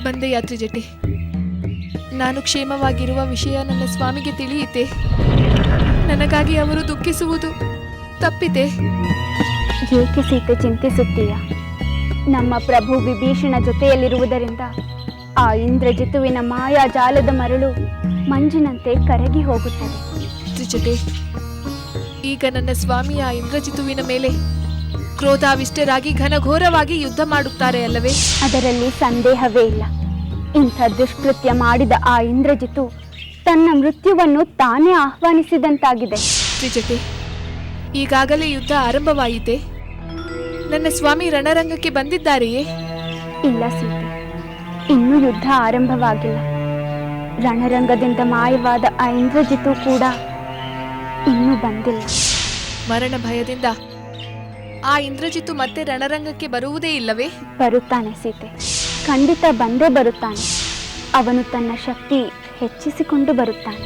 ಬಂದೆ ಯಾತ್ರಿಜಟೆ. ನಾನು ಕ್ಷೇಮವಾಗಿರುವ ವಿಷಯ ನನ್ನ ಸ್ವಾಮಿಗೆ ತಿಳಿಯಿತೆ. ನನಗಾಗಿ ಅವರು ದುಃಖಿಸುವುದು ತಪ್ಪಿತೆ. ಏಕೆ ಸೀತೆ ಚಿಂತಿಸುತ್ತೀಯ? ನಮ್ಮ ಪ್ರಭು ವಿಭೀಷಣ ಜೊತೆಯಲ್ಲಿರುವುದರಿಂದ ಆ ಇಂದ್ರಜಿತುವಿನ ಮಾಯಾ ಜಾಲದ ಮರಳು ಮಂಜಿನಂತೆ ಕರಗಿ ಹೋಗುತ್ತದೆ. ತ್ರಿಜಟೆ, ಈಗ ನನ್ನ ಸ್ವಾಮಿ ಆ ಇಂದ್ರಜಿತುವಿನ ಮೇಲೆ ಕ್ರೋಧಾವಿಷ್ಟರಾಗಿ ಘನಘೋರವಾಗಿ ಯುದ್ಧ ಮಾಡುತ್ತಾರೆ ಅಲ್ಲವೇ? ಅದರಲ್ಲಿ ಸಂದೇಹವೇ ಇಲ್ಲ. ಇಂಥ ದುಷ್ಕೃತ್ಯ ಮಾಡಿದ ಆ ಇಂದ್ರಜಿತು ತನ್ನ ಮೃತ್ಯುವನ್ನು ತಾನೇ ಆಹ್ವಾನಿಸಿದಂತಾಗಿದೆ. ತ್ರಿಜಟೆ, ಈಗಾಗಲೇ ಯುದ್ಧ ಆರಂಭವಾಯಿತೆ? ನನ್ನ ಸ್ವಾಮಿ ರಣರಂಗಕ್ಕೆ ಬಂದಿದ್ದಾರೆಯೇ? ಇಲ್ಲ ಸೀತೆ, ಇನ್ನೂ ಯುದ್ಧ ಆರಂಭವಾಗಿಲ್ಲ. ರಣರಂಗದಿಂದ ಮಾಯವಾದ ಆ ಇಂದ್ರಜಿತು ಕೂಡ ಇನ್ನೂ ಬಂದಿಲ್ಲ. ಮರಣ ಭಯದಿಂದ ಆ ಇಂದ್ರಜಿತು ಮತ್ತೆ ರಣರಂಗಕ್ಕೆ ಬರುವುದೇ ಇಲ್ಲವೇ? ಬರುತ್ತಾನೆ ಸೀತೆ, ಖಂಡಿತ ಬಂದೇ ಬರುತ್ತಾನೆ. ಅವನು ತನ್ನ ಶಕ್ತಿ ಹೆಚ್ಚಿಸಿಕೊಂಡು ಬರುತ್ತಾನೆ.